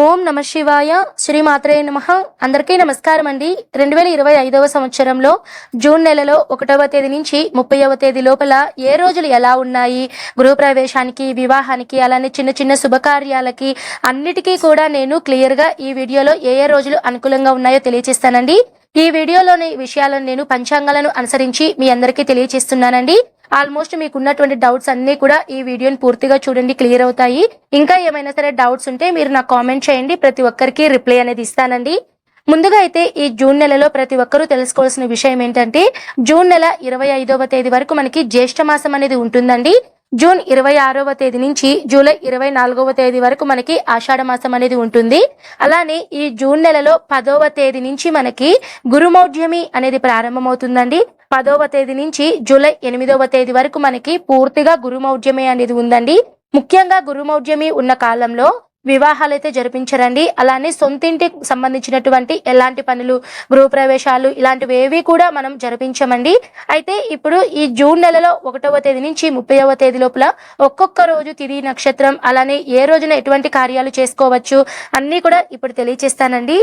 ఓం నమ శివాయ. శ్రీమాత్రే నమః. అందరికీ నమస్కారం అండి. 2025వ సంవత్సరంలో జూన్ నెలలో 1వ తేదీ నుంచి 30వ తేదీ లోపల ఏ రోజులు ఎలా ఉన్నాయి, గృహప్రవేశానికి, వివాహానికి, అలానే చిన్న చిన్న శుభకార్యాలకి అన్నిటికీ కూడా నేను క్లియర్గా ఈ వీడియోలో ఏ రోజులు అనుకూలంగా ఉన్నాయో తెలియజేస్తానండి. ఈ వీడియోలోని విషయాలను నేను పంచాంగాలను అనుసరించి మీ అందరికీ తెలియజేస్తున్నానండి. ఆల్మోస్ట్ మీకు ఉన్నటువంటి డౌట్స్ అన్ని కూడా ఈ వీడియోని పూర్తిగా చూడండి, క్లియర్ అవుతాయి. ఇంకా ఏమైనా సరే డౌట్స్ ఉంటే మీరు నాకు కామెంట్ చేయండి, ప్రతి ఒక్కరికి రిప్లై అనేది ఇస్తానండి. ముందుగా అయితే ఈ జూన్ నెలలో ప్రతి ఒక్కరూ తెలుసుకోవాల్సిన విషయం ఏంటంటే, జూన్ నెల 25వ తేదీ వరకు మనకి జ్యేష్ఠ మాసం అనేది ఉంటుందండి. జూన్ 26వ తేదీ నుంచి జూలై 24వ తేదీ వరకు మనకి ఆషాఢ మాసం అనేది ఉంటుంది. అలానే ఈ జూన్ నెలలో 10వ తేదీ నుంచి మనకి గురుమౌఢ్యమి అనేది ప్రారంభమవుతుందండి. 10వ తేదీ నుంచి జూలై 8వ తేదీ వరకు మనకి పూర్తిగా గురుమౌఢ్యమి అనేది ఉందండి. ముఖ్యంగా గురుమౌఢ్యమి ఉన్న కాలంలో వివాహాలు అయితే జరిపించరండి. అలానే సొంతింటికి సంబంధించినటువంటి ఎలాంటి పనులు, గృహప్రవేశాలు ఇలాంటివి ఏవి కూడా మనం జరిపించమండి. అయితే ఇప్పుడు ఈ జూన్ నెలలో 1వ తేదీ నుంచి 30వ తేదీ లోపల ఒక్కొక్క రోజు తిథి, నక్షత్రం, అలానే ఏ రోజున ఎటువంటి కార్యాలు చేసుకోవచ్చు అన్నీ కూడా ఇప్పుడు తెలియచేస్తానండి.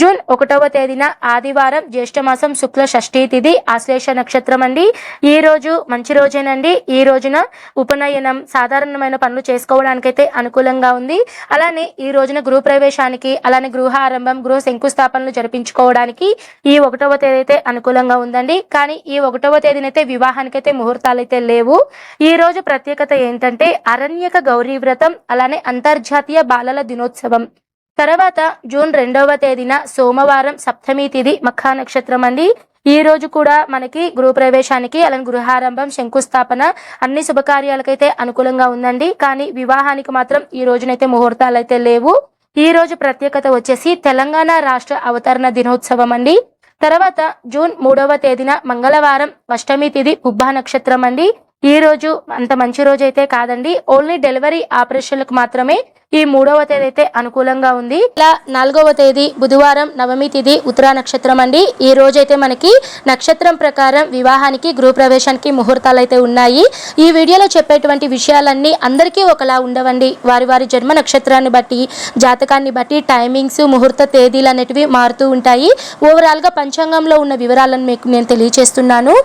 జూన్ 1వ తేదీన ఆదివారం, జ్యేష్ఠ మాసం, శుక్ల షష్ఠీ తిథి, ఆశ్లేష నక్షత్రం అండి. ఈ రోజు మంచి రోజేనండి. ఈ రోజున ఉపనయనం, సాధారణమైన పనులు చేసుకోవడానికైతే అనుకూలంగా ఉంది. అలానే ఈ రోజున గృహప్రవేశానికి, అలానే గృహారంభం, గృహ శంకుస్థాపనలు జరిపించుకోవడానికి ఈ 1వ తేదీ అయితే అనుకూలంగా ఉందండి. కానీ ఈ 1వ తేదీనైతే వివాహానికైతే ముహూర్తాలు అయితే లేవు. ఈ రోజు ప్రత్యేకత ఏంటంటే అరణ్యక గౌరీ వ్రతం, అలానే అంతర్జాతీయ బాలల దినోత్సవం. తర్వాత జూన్ 2వ తేదీన సోమవారం, సప్తమి తిథి, మఖా నక్షత్రం అండి. ఈ రోజు కూడా మనకి గృహప్రవేశానికి, అలానే గృహారంభం, శంకుస్థాపన అన్ని శుభకార్యాలకైతే అనుకూలంగా ఉందండి. కానీ వివాహానికి మాత్రం ఈ రోజునైతే ముహూర్తాలు అయితే లేవు. ఈ రోజు ప్రత్యేకత వచ్చేసి తెలంగాణ రాష్ట్ర అవతరణ దినోత్సవం అండి. తర్వాత జూన్ 3వ తేదీన మంగళవారం, అష్టమి తిథి, పుబ్బా నక్షత్రం అండి. ఈ రోజు అంత మంచి రోజు అయితే కాదండి. ఓన్లీ డెలివరీ ఆపరేషన్లకు మాత్రమే ఈ 3వ తేదీ అయితే అనుకూలంగా ఉంది. ఇలా 4వ తేదీ బుధవారం, నవమి తిథి, ఉత్తరా నక్షత్రం అండి. ఈ రోజు అయితే మనకి నక్షత్రం ప్రకారం వివాహానికి, గృహప్రవేశానికి ముహూర్తాలు అయితే ఉన్నాయి. ఈ వీడియోలో చెప్పేటువంటి విషయాలన్నీ అందరికీ ఒకలా ఉండవండి. వారి వారి జన్మ నక్షత్రాన్ని బట్టి, జాతకాన్ని బట్టి టైమింగ్స్, ముహూర్త తేదీలు అనేటివి మారుతూ ఉంటాయి. ఓవరాల్గా పంచాంగంలో ఉన్న వివరాలను మీకు నేను తెలియజేస్తున్నాను.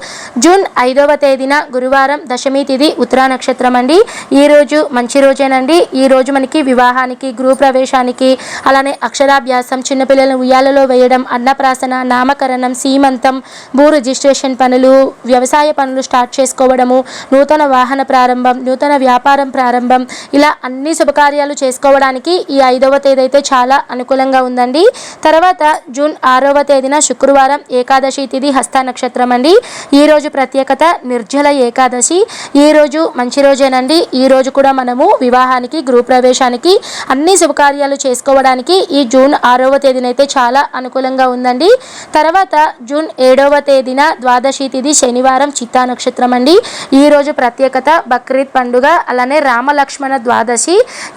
జూన్ 5వ తేదీన గురువారం, దశమి తిథి, ఉత్తరా నక్షత్రం అండి. ఈ రోజు మంచి రోజేనండి. ఈ రోజు మనకి వివాహానికి, గృహప్రవేశానికి, అలానే అక్షరాభ్యాసం, చిన్నపిల్లలను ఉయ్యాలలో వేయడం, అన్నప్రాసన, నామకరణం, సీమంతం, భూ రిజిస్ట్రేషన్ పనులు, వ్యవసాయ పనులు స్టార్ట్ చేసుకోవడము, నూతన వాహన ప్రారంభం, నూతన వ్యాపారం ప్రారంభం, ఇలా అన్ని శుభకార్యాలు చేసుకోవడానికి ఈ 5వ తేదీ అయితే చాలా అనుకూలంగా ఉందండి. తర్వాత జూన్ 6వ తేదీన శుక్రవారం, ఏకాదశి తిథి, హస్త నక్షత్రం అండి. ఈ రోజు ప్రత్యేకత నిర్జల ఏకాదశి. ఈ రోజు మంచి రోజేనండి. ఈ రోజు కూడా మనము వివాహానికి, గృహప్రవేశానికి, అన్ని శుభకార్యాలు చేసుకోవడానికి ఈ జూన్ 6వ తేదీనైతే చాలా అనుకూలంగా ఉందండి. తర్వాత జూన్ 7వ తేదీన ద్వాదశి తిథి, శనివారం, చిత్తా నక్షత్రం అండి. ఈ రోజు ప్రత్యేకత బక్రీద్ పండుగ, అలానే రామలక్ష్మణ ద్వాదశి.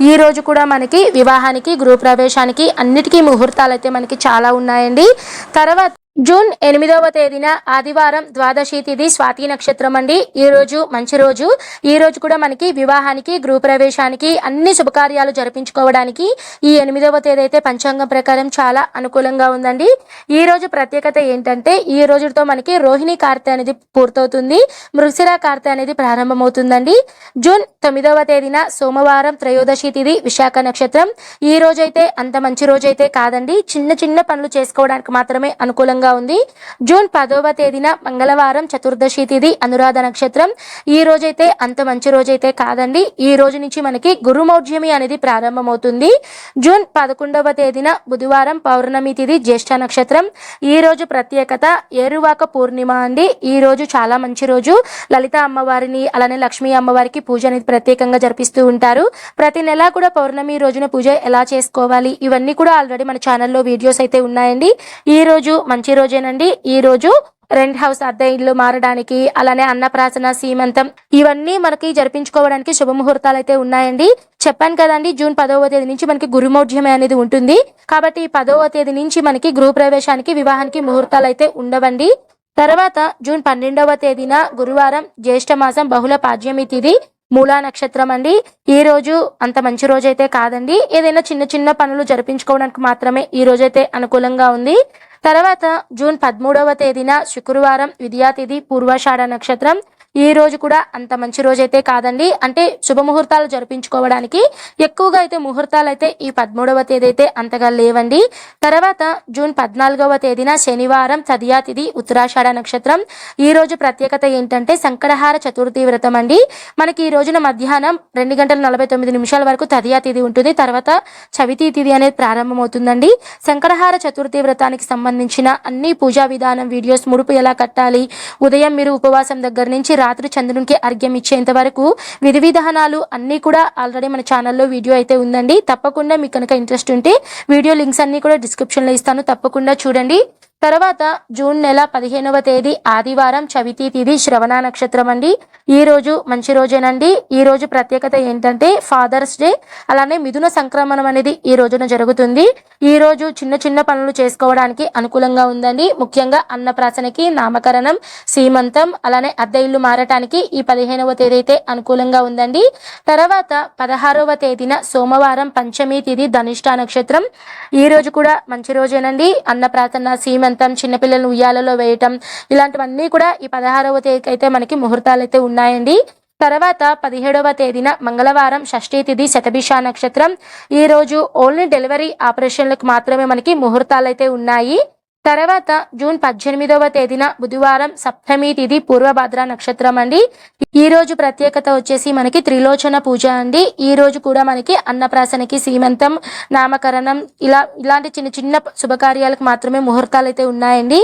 ఈ రోజు కూడా మనకి వివాహానికి, గృహప్రవేశానికి అన్నిటికీ ముహూర్తాలు అయితే మనకి చాలా ఉన్నాయండి. తర్వాత జూన్ 8వ తేదీన ఆదివారం, ద్వాదశి తిథి, స్వాతి నక్షత్రం అండి. ఈ రోజు మంచి రోజు. ఈ రోజు కూడా మనకి వివాహానికి, గృహప్రవేశానికి అన్ని శుభకార్యాలు జరిపించుకోవడానికి ఈ 8వ తేదీ అయితే పంచాంగం ప్రకారం చాలా అనుకూలంగా ఉందండి. ఈ రోజు ప్రత్యేకత ఏంటంటే, ఈ రోజుతో మనకి రోహిణి కార్తె అనేది పూర్తవుతుంది, మృగశిర కార్తె అనేది ప్రారంభమవుతుందండి. జూన్ 9వ తేదీన సోమవారం, త్రయోదశి తిథి, విశాఖ నక్షత్రం. ఈ రోజైతే అంత మంచి రోజైతే కాదండి. చిన్న చిన్న పనులు చేసుకోవడానికి మాత్రమే అనుకూలంగా ఉంది. జూన్ 10వ తేదీన మంగళవారం, చతుర్దశి తిథి, అనురాధ నక్షత్రం. ఈ రోజైతే అంత మంచి రోజైతే కాదండి. ఈ రోజు నుంచి మనకి గురుమౌఢ్యమి అనేది ప్రారంభమవుతుంది. జూన్ 11వ తేదీన బుధవారం, పౌర్ణమి తిథి, జ్యేష్ఠ నక్షత్రం. ఈ రోజు ప్రత్యేకత ఏరువాక పూర్ణిమ అండి. ఈ రోజు చాలా మంచి రోజు. లలిత అమ్మవారిని, అలానే లక్ష్మీ అమ్మవారికి పూజ అనేది ప్రత్యేకంగా జరిపిస్తూ ఉంటారు. ప్రతి నెల కూడా పౌర్ణమి రోజున పూజ ఎలా చేసుకోవాలి ఇవన్నీ కూడా ఆల్రెడీ మన ఛానల్లో వీడియోస్ అయితే ఉన్నాయండి. ఈ రోజు మంచి రోజేనండి. ఈ రోజు రెంట్ హౌస్, అద్దె ఇల్లు మారడానికి, అలానే అన్నప్రాసన, సీమంతం ఇవన్నీ మనకి జరిపించుకోవడానికి శుభముహూర్తాలు అయితే ఉన్నాయండి. చెప్పాను కదండి, జూన్ 10వ తేదీ నుంచి మనకి గురుమౌఢ్యమి అనేది ఉంటుంది. కాబట్టి 10వ తేదీ నుంచి మనకి గృహప్రవేశానికి, వివాహానికి ముహూర్తాలు అయితే ఉండవండి. తర్వాత జూన్ 12వ తేదీన గురువారం, జ్యేష్ఠ మాసం, బహుళ పాడ్యమి తిథి, మూలా నక్షత్రం అండి. ఈ రోజు అంత మంచి రోజైతే కాదండి. ఏదైనా చిన్న చిన్న పనులు జరిపించుకోవడానికి మాత్రమే ఈ రోజైతే అనుకూలంగా ఉంది. తర్వాత జూన్ 13వ తేదీన శుక్రవారం విద్యా తిథి పూర్వాషాఢ నక్షత్రం. ఈ రోజు కూడా అంత మంచి రోజైతే కాదండి. అంటే శుభముహూర్తాలు జరిపించుకోవడానికి ఎక్కువగా అయితే ముహూర్తాలు అయితే ఈ 13వ తేదీ అయితే అంతగా లేవండి. తర్వాత జూన్ 14వ తేదీన శనివారం తదియా తిథి ఉత్తరాషాఢ నక్షత్రం. ఈ రోజు ప్రత్యేకత ఏంటంటే సంకటహార చతుర్థి వ్రతం అండి. మనకి ఈ రోజున మధ్యాహ్నం 2:49 వరకు తదియా తిథి ఉంటుంది. తర్వాత చవితి తిథి అనేది ప్రారంభమవుతుందండి. సంకటహార చతుర్థి వ్రతానికి సంబంధించిన అన్ని పూజా విధానం వీడియోస్, ముడుపు ఎలా కట్టాలి, ఉదయం మీరు ఉపవాసం దగ్గర నుంచి రాత్రి చంద్రునికి అర్ఘ్యం ఇచ్చేంత వరకు విధి విధానాలు అన్నీ కూడా ఆల్రెడీ మన ఛానల్లో వీడియో అయితే ఉందండి. తప్పకుండా మీకు కనుక ఇంట్రెస్ట్ ఉంటే వీడియో లింక్స్ అన్ని కూడా డిస్క్రిప్షన్లో ఇస్తాను, తప్పకుండా చూడండి. తర్వాత జూన్ నెల 15వ తేదీ ఆదివారం చవితి తిథి శ్రవణ నక్షత్రం అండి. ఈ రోజు మంచి రోజేనండి. ఈ రోజు ప్రత్యేకత ఏంటంటే ఫాదర్స్ డే, అలానే మిథున సంక్రమణం అనేది ఈ రోజున జరుగుతుంది. ఈ రోజు చిన్న చిన్న పనులు చేసుకోవడానికి అనుకూలంగా ఉందండి. ముఖ్యంగా అన్నప్రాసనకి, నామకరణం, సీమంతం, అలానే అద్దె ఇల్లు మారటానికి ఈ 15వ తేదీ అయితే అనుకూలంగా ఉందండి. తర్వాత 16వ తేదీన సోమవారం పంచమి తిథి ధనిష్ట నక్షత్రం. ఈ రోజు కూడా మంచి రోజేనండి. అన్నప్రాసన, సీమంతం, చిన్నపిల్లలను ఉయ్యాలలో వేయటం, ఇలాంటివన్నీ కూడా ఈ 16వ తేదీకి అయితే మనకి ముహూర్తాలు అయితే ఉన్నాయండి. తర్వాత 17వ తేదీన మంగళవారం షష్ఠీ తిథి శతభిష నక్షత్రం. ఈ రోజు ఓన్లీ డెలివరీ ఆపరేషన్లకు మాత్రమే మనకి ముహూర్తాలు అయితే ఉన్నాయి. తర్వాత జూన్ 18వ తేదీన బుధవారం సప్తమి తిథి పూర్వభద్ర నక్షత్రం అండి. ఈ రోజు ప్రత్యేకత వచ్చేసి మనకి త్రిలోచన పూజ అండి. ఈ రోజు కూడా మనకి అన్నప్రాసనకి, సీమంతం, నామకరణం ఇలాంటి చిన్న చిన్న శుభకార్యాలకు మాత్రమే ముహూర్తాలు అయితే ఉన్నాయండి.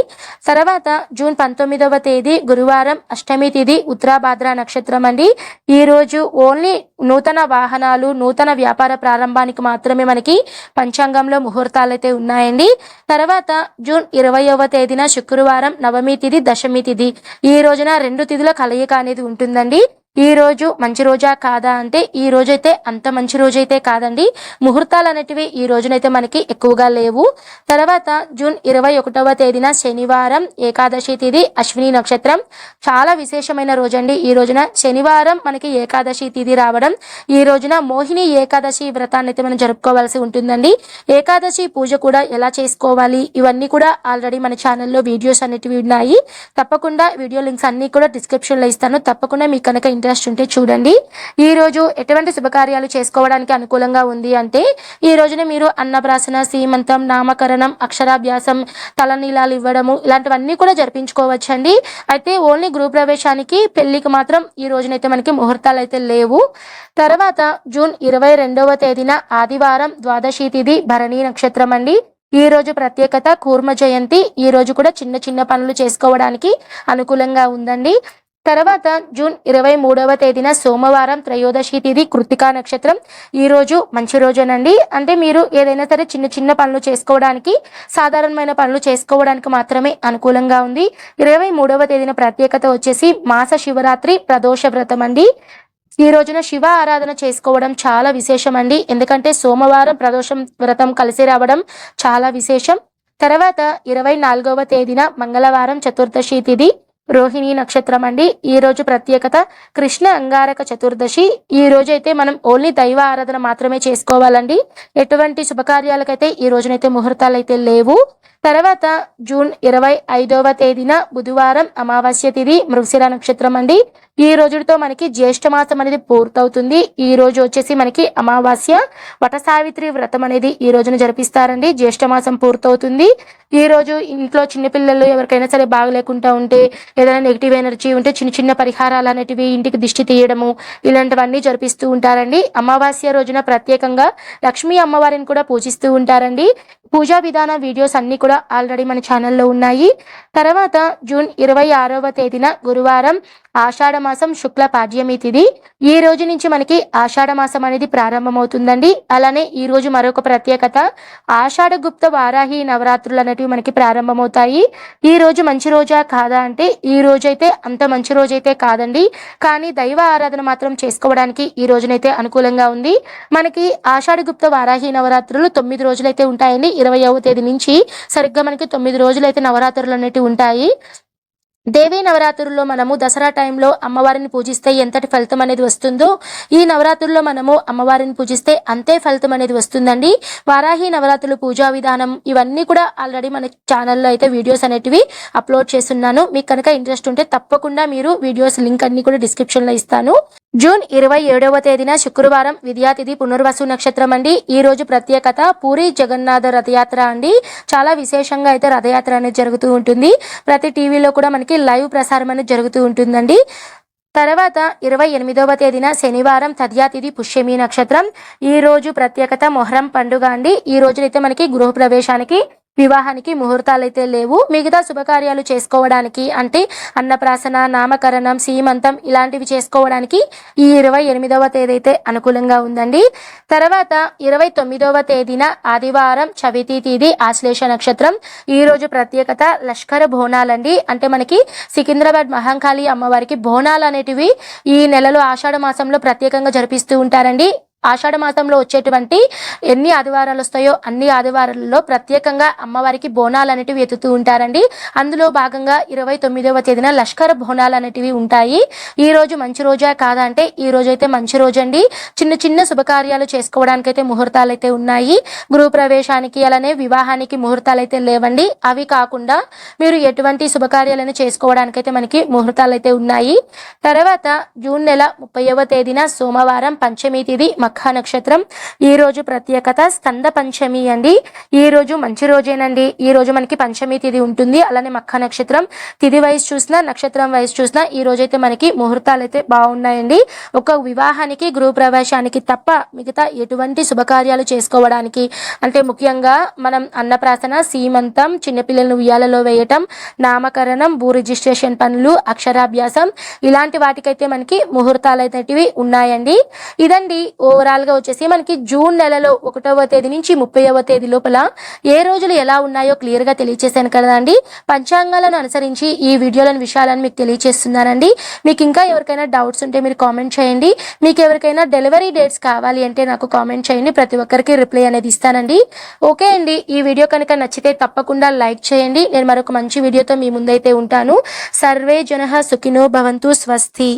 తర్వాత జూన్ 19వ తేదీ గురువారం అష్టమి తిథి ఉత్తరాభాద్ర నక్షత్రం అండి. ఈ రోజు ఓన్లీ నూతన వాహనాలు, నూతన వ్యాపార ప్రారంభానికి మాత్రమే మనకి పంచాంగంలో ముహూర్తాలు అయితే ఉన్నాయండి. తర్వాత జూన్ 20వ తేదీన శుక్రవారం నవమి తిథి దశమి తిథి. ఈ రోజున 2 తిథుల కలయిక అనేది ఉంటుందండి. ఈ రోజు మంచి రోజా కాదా అంటే ఈ రోజైతే అంత మంచి రోజైతే కాదండి. ముహూర్తాలు అనేటివి ఈ రోజునైతే మనకి ఎక్కువగా లేవు. తర్వాత జూన్ 21వ తేదీన శనివారం ఏకాదశి తిథి అశ్విని నక్షత్రం. చాలా విశేషమైన రోజండి. ఈ రోజున శనివారం మనకి ఏకాదశి తిథి రావడం, ఈ రోజున మోహిని ఏకాదశి వ్రతాన్ని అయితే మనం జరుపుకోవాల్సి ఉంటుందండి. ఏకాదశి పూజ కూడా ఎలా చేసుకోవాలి ఇవన్నీ కూడా ఆల్రెడీ మన ఛానల్లో వీడియోస్ అనేటివి ఉన్నాయి. తప్పకుండా వీడియో లింక్స్ అన్ని కూడా డిస్క్రిప్షన్లో ఇస్తాను, తప్పకుండా మీకు కనుక ఇంట్రెస్ట్ ఉంటే చూడండి. ఈ రోజు ఎటువంటి శుభకార్యాలు చేసుకోవడానికి అనుకూలంగా ఉంది అంటే ఈ రోజున మీరు అన్నప్రాసన, సీమంతం, నామకరణం, అక్షరాభ్యాసం, తలనీలాలు ఇవ్వడము ఇలాంటివన్నీ కూడా జరిపించుకోవచ్చండి. అయితే ఓన్లీ గృహప్రవేశానికి, పెళ్లికి మాత్రం ఈ రోజునైతే మనకి ముహూర్తాలు అయితే లేవు. తర్వాత జూన్ 22వ తేదీన ఆదివారం ద్వాదశి తిథి భరణి నక్షత్రం అండి. ఈ రోజు ప్రత్యేకత కూర్మ జయంతి. ఈ రోజు కూడా చిన్న చిన్న పనులు చేసుకోవడానికి అనుకూలంగా ఉందండి. తర్వాత జూన్ 23వ తేదీన సోమవారం త్రయోదశి తిథి కృత్తికా నక్షత్రం. ఈ రోజు మంచి రోజేనండి. అంటే మీరు ఏదైనా సరే చిన్న చిన్న పనులు చేసుకోవడానికి, సాధారణమైన పనులు చేసుకోవడానికి మాత్రమే అనుకూలంగా ఉంది. 23వ తేదీన ప్రత్యేకత వచ్చేసి మాస శివరాత్రి ప్రదోష వ్రతం అండి. ఈ రోజున శివ ఆరాధన చేసుకోవడం చాలా విశేషం అండి. ఎందుకంటే సోమవారం ప్రదోషం వ్రతం కలిసి రావడం చాలా విశేషం. తర్వాత 24వ తేదీన మంగళవారం చతుర్దశి తిథి రోహిణి నక్షత్రం అండి. ఈ రోజు ప్రత్యేకత కృష్ణ అంగారక చతుర్దశి. ఈ రోజు అయితే మనం ఓన్లీ దైవ ఆరాధన మాత్రమే చేసుకోవాలండి. ఎటువంటి శుభకార్యాలకైతే ఈ రోజునైతే ముహూర్తాలు అయితే లేవు. తర్వాత జూన్ 25వ తేదీన బుధవారం అమావాస్య తిథి మృగశిర నక్షత్రం అండి. ఈ రోజుతో మనకి జ్యేష్ఠ మాసం అనేది పూర్తవుతుంది. ఈ రోజు వచ్చేసి మనకి అమావాస్య. వట సావిత్రి వ్రతం అనేది ఈ రోజున జరిపిస్తారండి. జ్యేష్ఠ మాసం పూర్తవుతుంది. ఈ రోజు ఇంట్లో చిన్నపిల్లలు ఎవరికైనా సరే బాగలేకుండా ఉంటే, ఏదైనా నెగిటివ్ ఎనర్జీ ఉంటే చిన్న చిన్న పరిహారాలు అనేటివి, ఇంటికి దిష్టి తీయడము ఇలాంటివన్నీ జరిపిస్తూ ఉంటారండి. అమావాస్య రోజున ప్రత్యేకంగా లక్ష్మీ అమ్మవారిని కూడా పూజిస్తూ ఉంటారండి. పూజా విధాన వీడియోస్ అన్ని కూడా ఆల్రెడీ మన ఛానల్లో ఉన్నాయి. తర్వాత జూన్ 26వ తేదీన గురువారం ఆషాఢ మాసం శుక్ల పాడ్యమి తిథి. ఈ రోజు నుంచి మనకి ఆషాఢ మాసం అనేది ప్రారంభమవుతుందండి. అలానే ఈ రోజు మరొక ప్రత్యేకత, ఆషాఢ గుప్త వారాహి నవరాత్రులు అనేటివి మనకి ప్రారంభమవుతాయి. ఈ రోజు మంచి రోజా కాదా అంటే ఈ రోజైతే అంత మంచి రోజైతే కాదండి. కానీ దైవ ఆరాధన మాత్రం చేసుకోవడానికి ఈ రోజునైతే అనుకూలంగా ఉంది. మనకి ఆషాఢ గుప్త వారాహి నవరాత్రులు 9 రోజులైతే ఉంటాయండి. 20వ తేదీ నుంచి సరిగ్గా మనకి 9 రోజులైతే నవరాత్రులు అనేటివి ఉంటాయి. దేవీ నవరాత్రుల్లో మనము దసరా టైంలో అమ్మవారిని పూజిస్తే ఎంతటి ఫలితం అనేది వస్తుందో ఈ నవరాత్రుల్లో మనము అమ్మవారిని పూజిస్తే అంతే ఫలితం అనేది వస్తుందండి. వారాహి నవరాత్రులు పూజా విధానం ఇవన్నీ కూడా ఆల్రెడీ మన ఛానల్లో అయితే వీడియోస్ అనేటివి అప్లోడ్ చేస్తున్నాను. మీకు కనుక ఇంట్రెస్ట్ ఉంటే తప్పకుండా మీరు వీడియోస్ లింక్ అన్ని కూడా డిస్క్రిప్షన్లో ఇస్తాను. జూన్ 27వ తేదీన శుక్రవారం విద్యాతిథి పునర్వసు నక్షత్రం అండి. ఈ రోజు ప్రత్యేకత పూరి జగన్నాథ రథయాత్ర అండి. చాలా విశేషంగా అయితే రథయాత్ర అనేది జరుగుతూ ఉంటుంది. ప్రతి టీవీలో కూడా మనకి లైవ్ ప్రసారం అనేది జరుగుతూ ఉంటుందండి. తర్వాత 28వ తేదీన శనివారం తద్యాతిథి పుష్యమి నక్షత్రం. ఈ రోజు ప్రత్యేకత మొహరం పండుగ అండి. ఈ రోజునైతే మనకి గృహప్రవేశానికి వివాహానికి ముహూర్తాలు అయితే లేవు. మిగతా శుభకార్యాలు చేసుకోవడానికి అంటే అన్నప్రాసన, నామకరణం, సీమంతం ఇలాంటివి చేసుకోవడానికి ఈ 28వ తేదీ అయితే అనుకూలంగా ఉందండి. తర్వాత 29వ తేదీన ఆదివారం చవితి తేదీ ఆశ్లేష నక్షత్రం. ఈ రోజు ప్రత్యేకత లష్కర బోనాలండి. అంటే మనకి సికింద్రాబాద్ మహంకాళి అమ్మవారికి బోనాలు అనేటివి ఈ నెలలో ఆషాఢ మాసంలో ప్రత్యేకంగా జరిపిస్తూ ఉంటారండి. ఆషాఢ మాసంలో వచ్చేటువంటి ఎన్ని ఆదివారాలు వస్తాయో అన్ని ఆదివారాలలో ప్రత్యేకంగా అమ్మవారికి బోనాలు అనేటివి ఎత్తుతూ ఉంటారండి. అందులో భాగంగా 29వ తేదీన లష్కర బోనాలు అనేటివి ఉంటాయి. ఈ రోజు మంచి రోజా కాదా అంటే ఈ రోజు అయితే మంచి రోజు అండి. చిన్న చిన్న శుభకార్యాలు చేసుకోవడానికి అయితే ముహూర్తాలు అయితే ఉన్నాయి. గృహప్రవేశానికి అలానే వివాహానికి ముహూర్తాలు అయితే లేవండి. అవి కాకుండా మీరు ఎటువంటి శుభకార్యాలను చేసుకోవడానికి అయితే మనకి ముహూర్తాలు అయితే ఉన్నాయి. తర్వాత జూన్ నెల 30వ తేదీన సోమవారం పంచమి తిథి మఖ నక్షత్రం. ఈ రోజు ప్రత్యేకత స్కంద పంచమి అండి. ఈ రోజు మంచి రోజేనండి. ఈ రోజు మనకి పంచమి తిథి ఉంటుంది. అలానే మఖ నక్షత్రం తిథి వయసు చూసినా నక్షత్రం వయసు చూసినా ఈ రోజైతే మనకి ముహూర్తాలు అయితే బాగున్నాయండి. ఒక వివాహానికి గృహప్రవేశానికి తప్ప మిగతా ఎటువంటి శుభకార్యాలు చేసుకోవడానికి అంటే ముఖ్యంగా మనం అన్నప్రాసన, సీమంతం, చిన్నపిల్లలను ఉయ్యాలలో వేయటం, నామకరణం, భూ రిజిస్ట్రేషన్ పనులు, అక్షరాభ్యాసం ఇలాంటి వాటికైతే మనకి ముహూర్తాలు అనేటివి ఉన్నాయండి. ఇదండి ఓవరాల్ గా వచ్చేసి మనకి జూన్ నెలలో 1వ తేదీ నుంచి 30వ తేదీ లోపల ఏ రోజులు ఎలా ఉన్నాయో క్లియర్ గా తెలియచేశాను కదండి. పంచాంగాలను అనుసరించి ఈ వీడియోలోని విషయాలను మీకు తెలియచేస్తున్నానండి. మీకు ఇంకా ఎవరికైనా డౌట్స్ ఉంటే మీరు కామెంట్ చేయండి. మీకు ఎవరికైనా డెలివరీ డేట్స్ కావాలి అంటే నాకు కామెంట్ చేయండి. ప్రతి ఒక్కరికి రిప్లై అనేది ఇస్తానండి. ఓకే అండి, ఈ వీడియో కనుక నచ్చితే తప్పకుండా లైక్ చేయండి. నేను మరొక మంచి వీడియోతో మీ ముందైతే ఉంటాను. సర్వే జనః సుఖినో భవంతు. స్వస్తి.